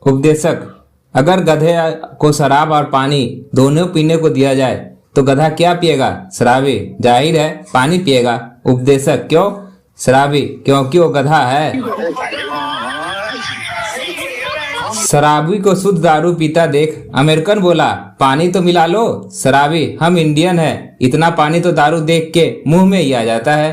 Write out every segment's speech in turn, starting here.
उपदेशक, अगर गधे को शराब और पानी दोनों पीने को दिया जाए तो गधा क्या पिएगा? शराबी, जाहिर है पानी पिएगा। उपदेशक, क्यों? शराबी, क्योंकि वो गधा है। शराबी को शुद्ध दारू पीता देख अमेरिकन बोला, पानी तो मिला लो। शराबी, हम इंडियन हैं, इतना पानी तो दारू देख के मुंह में ही आ जाता है।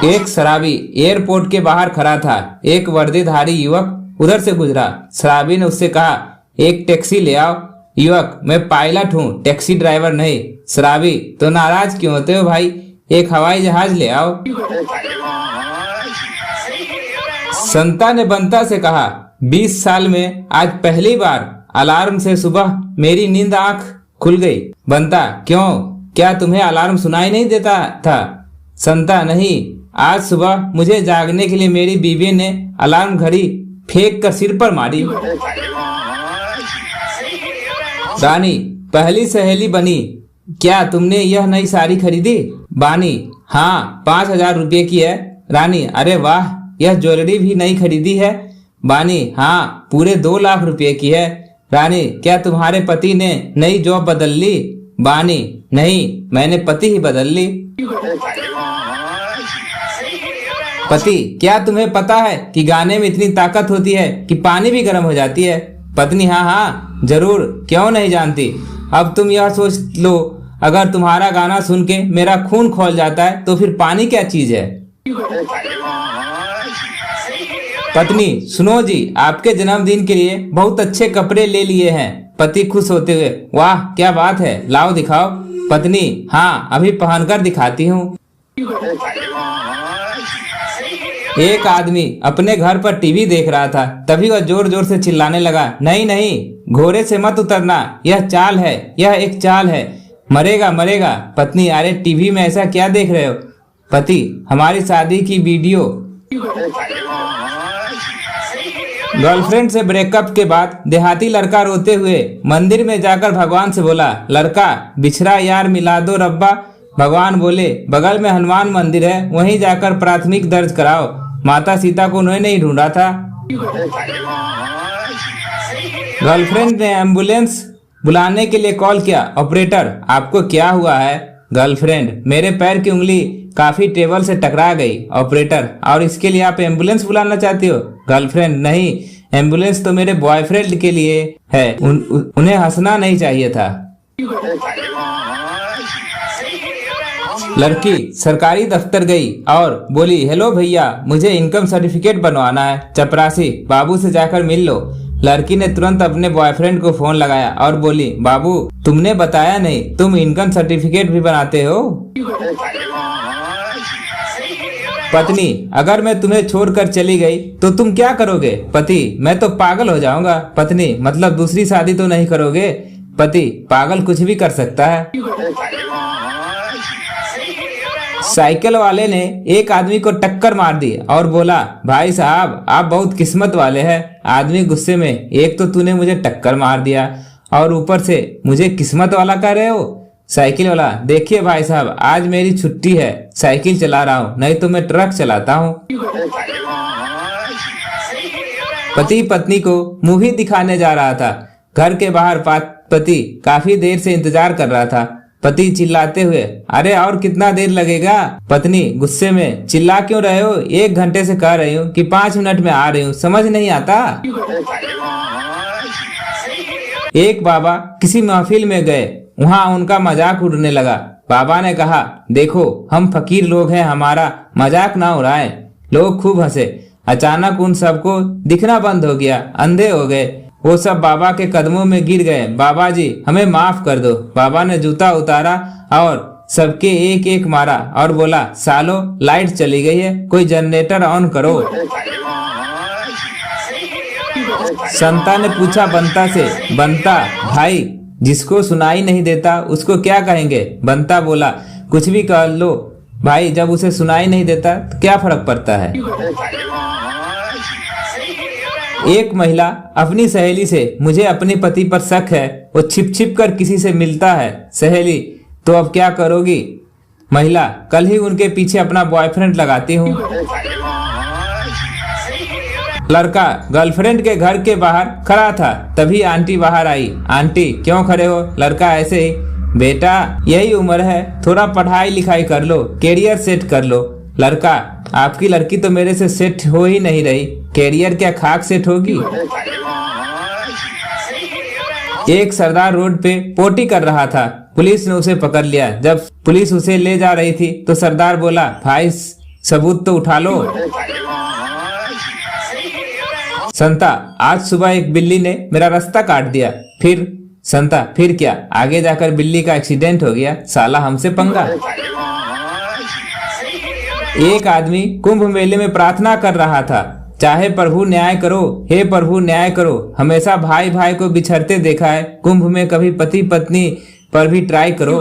एक शराबी एयरपोर्ट के बाहर खड़ा था। एक वर्दीधारी युवक उधर से गुजरा। शराबी ने उससे कहा, एक टैक्सी ले आओ। युवक, मैं पायलट हूँ, टैक्सी ड्राइवर नहीं। शराबी, तो नाराज क्यों होते हो भाई? एक हवाई जहाज ले आओ। संता ने बंता से कहा, 20 साल में आज पहली बार अलार्म से सुबह मेरी नींद आंख खुल गई। बंता, क्यों? क्या तुम्हें अलार्म सुनाई नहीं देता था? संता, नहीं, आज सुबह मुझे जागने के लिए मेरी बीवी ने अलार्म घड़ी फेंक कर सिर पर मारी। रानी, पहली सहेली बनी, क्या तुमने यह नई साड़ी खरीदी? बानी, हाँ, 5,000 रुपये की है। रानी, अरे वाह, यह ज्वेलरी भी नई खरीदी है? बानी, हाँ, पूरे 2 लाख रुपए की है। रानी, क्या तुम्हारे पति ने नई जॉब बदल ली? बानी, नहीं, मैंने पति ही बदल ली। पति, क्या तुम्हें पता है कि गाने में इतनी ताकत होती है कि पानी भी गर्म हो जाती है? पत्नी, हाँ हाँ जरूर, क्यों नहीं जानती। अब तुम यह सोच लो, अगर तुम्हारा गाना सुन के मेरा खून खौल जाता है तो फिर पानी क्या चीज है? पत्नी, सुनो जी, आपके जन्मदिन के लिए बहुत अच्छे कपड़े ले लिए हैं। पति खुश होते हुए, वाह क्या बात है, लाओ दिखाओ। पत्नी, हाँ, अभी पहनकर दिखाती हूँ। एक आदमी अपने घर पर टीवी देख रहा था। तभी वह जोर जोर से चिल्लाने लगा, नहीं नहीं, घोड़े से मत उतरना, यह चाल है, यह एक चाल है, मरेगा मरेगा। पत्नी, अरे टीवी में ऐसा क्या देख रहे हो? पति, हमारी शादी की वीडियो। गर्लफ्रेंड से ब्रेकअप के बाद देहाती लड़का रोते हुए मंदिर में जाकर भगवान से बोला, लड़का बिछड़ा यार मिला दो रब्बा। भगवान बोले, बगल में हनुमान मंदिर है, वहीं जाकर प्राथमिक दर्ज कराओ, माता सीता को उन्होंने नहीं ढूंढा था। गर्लफ्रेंड ने एम्बुलेंस बुलाने के लिए कॉल किया, ऑपरेटर आपको क्या हुआ है? गर्लफ्रेंड, मेरे पैर की उंगली काफी टेबल से टकरा गई। ऑपरेटर, और इसके लिए आप एम्बुलेंस बुलाना चाहती हो? गर्लफ्रेंड, नहीं, एम्बुलेंस तो मेरे बॉयफ्रेंड के लिए है, उन्हें हंसना नहीं चाहिए था। लड़की सरकारी दफ्तर गई और बोली, हेलो भैया, मुझे इनकम सर्टिफिकेट बनवाना है। चपरासी, बाबू से जाकर मिल लो। लड़की ने तुरंत अपने बॉयफ्रेंड को फोन लगाया और बोली, बाबू तुमने बताया नहीं, तुम इनकम सर्टिफिकेट भी बनाते हो? पत्नी, अगर मैं तुम्हें छोड़कर चली गई तो तुम क्या करोगे? पति, मैं तो पागल हो जाऊंगा। पत्नी, मतलब दूसरी शादी तो नहीं करोगे? पति, पागल कुछ भी कर सकता है। साइकिल वाले ने एक आदमी को टक्कर मार दी और बोला, भाई साहब आप बहुत किस्मत वाले हैं। आदमी गुस्से में, एक तो तूने मुझे टक्कर मार दिया और ऊपर से मुझे किस्मत वाला कह रहे हो? साइकिल वाला, देखिए भाई साहब, आज मेरी छुट्टी है, साइकिल चला रहा हूँ, नहीं तो मैं ट्रक चलाता हूँ। पति पत्नी को मूवी दिखाने जा रहा था। घर के बाहर पति काफी देर से इंतजार कर रहा था। पति चिल्लाते हुए, अरे और कितना देर लगेगा? पत्नी गुस्से में, चिल्ला क्यों रहे हो? 1 घंटे से कह रही हूँ कि 5 मिनट में आ रही हूँ, समझ नहीं आता? एक बाबा किसी महफिल में गए, वहाँ उनका मजाक उड़ने लगा। बाबा ने कहा, देखो हम फकीर लोग हैं, हमारा मजाक ना उड़ाएं। लोग खूब हंसे। अचानक उन सबको दिखना बंद हो गया, अंधे हो गए। वो सब बाबा के कदमों में गिर गए। बाबा जी हमें माफ कर दो। बाबा ने जूता उतारा और सबके एक एक मारा और बोला, सालो लाइट चली गई है, कोई जनरेटर ऑन करो। संता ने पूछा बंता से, बंता भाई जिसको सुनाई नहीं देता उसको क्या कहेंगे? बंता बोला, कुछ भी कह लो भाई, जब उसे सुनाई नहीं देता तो क्या फर्क पड़ता है। एक महिला अपनी सहेली से, मुझे अपने पति पर शक है, वो छिप छिप कर किसी से मिलता है। सहेली, तो अब क्या करोगी? महिला, कल ही उनके पीछे अपना बॉयफ्रेंड लगाती हूँ। लड़का गर्लफ्रेंड के घर के बाहर खड़ा था, तभी आंटी बाहर आई। आंटी क्यों खड़े हो? लड़का ऐसे ही। बेटा यही उम्र है, थोड़ा पढ़ाई लिखाई कर लो, कैरियर सेट कर लो। लड़का आपकी लड़की तो मेरे से सेट हो ही नहीं रही, कैरियर क्या खाक सेट होगी? एक सरदार रोड पे पोटी कर रहा था, पुलिस ने उसे पकड़ लिया। जब पुलिस उसे ले जा रही थी तो सरदार बोला, भाई सबूत तो उठा लो। संता आज सुबह एक बिल्ली ने मेरा रास्ता काट दिया। फिर संता फिर क्या? आगे जाकर बिल्ली का एक्सीडेंट हो गया, साला हमसे पंगा। एक आदमी कुंभ मेले में प्रार्थना कर रहा था, चाहे प्रभु न्याय करो, हे प्रभु न्याय करो। हमेशा भाई भाई को बिछड़ते देखा है, कुंभ में कभी पति पत्नी पर भी ट्राई करो।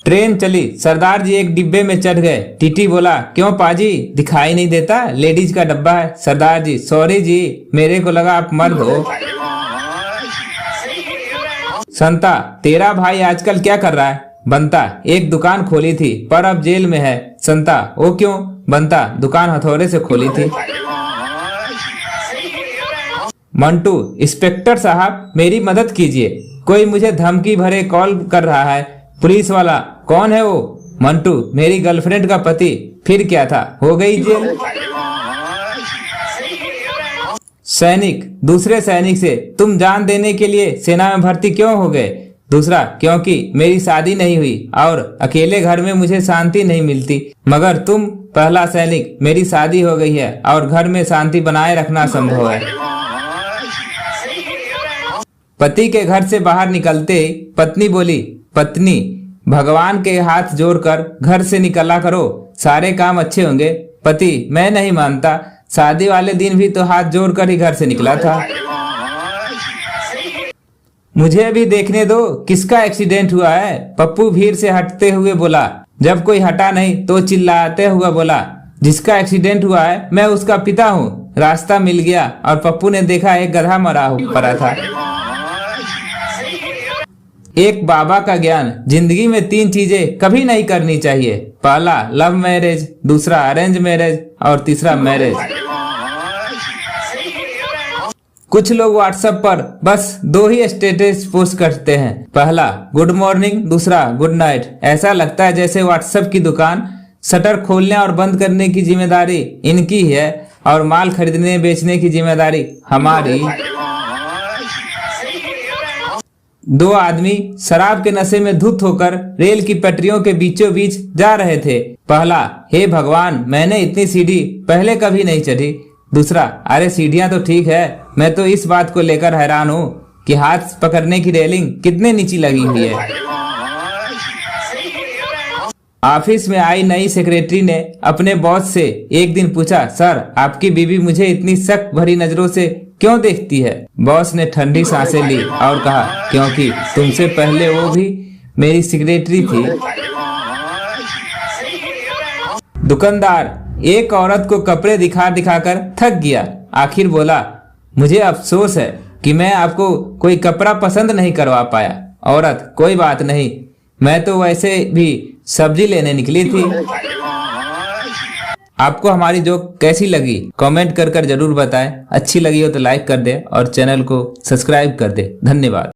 ट्रेन चली, सरदार जी एक डिब्बे में चढ़ गए। टीटी बोला, क्यों पाजी दिखाई नहीं देता? लेडीज का डब्बा है। सरदार जी, सॉरी जी, मेरे को लगा आप मर्द हो। संता तेरा भाई आजकल क्या कर रहा है? बंता एक दुकान खोली थी पर अब जेल में है। संता वो क्यों? बंता दुकान हथौड़े से खोली थी। मंटू, इंस्पेक्टर साहब मेरी मदद कीजिए, कोई मुझे धमकी भरे कॉल कर रहा है। पुलिस वाला, कौन है वो? मंटू, मेरी गर्लफ्रेंड का पति। फिर क्या था? हो गई जेल। सैनिक दूसरे सैनिक से, तुम जान देने के लिए सेना में भर्ती क्यों हो गए? दूसरा, क्योंकि मेरी शादी नहीं हुई और अकेले घर में मुझे शांति नहीं मिलती। मगर तुम? पहला सैनिक, मेरी शादी हो गई है और घर में शांति बनाए रखना संभव है। पति के घर से बाहर निकलते ही पत्नी बोली, पत्नी भगवान के हाथ जोड़कर घर से निकला करो, सारे काम अच्छे होंगे। पति, मैं नहीं मानता, शादी वाले दिन भी तो हाथ जोड़कर ही घर से निकला था। मुझे भी देखने दो किसका एक्सीडेंट हुआ है। पप्पू भीड़ से हटते हुए बोला। जब कोई हटा नहीं तो चिल्लाते हुआ बोला, जिसका एक्सीडेंट हुआ है मैं उसका पिता हूँ। रास्ता मिल गया और पप्पू ने देखा एक गधा मरा पड़ा था। एक बाबा का ज्ञान, जिंदगी में 3 चीजें कभी नहीं करनी चाहिए। पहला लव मैरिज, दूसरा अरेंज मैरिज और तीसरा मैरिज। कुछ लोग व्हाट्सएप पर बस 2 ही स्टेटस पोस्ट करते हैं, पहला गुड मॉर्निंग, दूसरा गुड नाइट। ऐसा लगता है जैसे व्हाट्सएप की दुकान शटर खोलने और बंद करने की जिम्मेदारी इनकी है और माल खरीदने बेचने की जिम्मेदारी हमारी। 2 आदमी शराब के नशे में धुत होकर रेल की पटरियों के बीचों बीच जा रहे थे। पहला, हे भगवान, मैंने इतनी सीढ़ी पहले कभी नहीं चढ़ी। दूसरा, अरे सीढ़ियां तो ठीक है, मैं तो इस बात को लेकर हैरान हूँ कि हाथ पकड़ने की रेलिंग कितने नीची लगी हुई है। ऑफिस में आई नई सेक्रेटरी ने अपने बॉस से एक दिन पूछा, सर आपकी बीवी मुझे इतनी सख्त भरी नजरों से क्यों देखती है? बॉस ने ठंडी सांसें ली और कहा, क्योंकि तुमसे पहले वो भी मेरी सेक्रेटरी थी। दुकानदार एक औरत को कपड़े दिखा दिखाकर थक गया, आखिर बोला, मुझे अफसोस है कि मैं आपको कोई कपड़ा पसंद नहीं करवा पाया। औरत, कोई बात नहीं, मैं तो वैसे भी सब्जी लेने निकली थी। आपको हमारी जोक कैसी लगी कमेंट कर जरूर बताएं। अच्छी लगी हो तो लाइक कर दे और चैनल को सब्सक्राइब कर दे। धन्यवाद।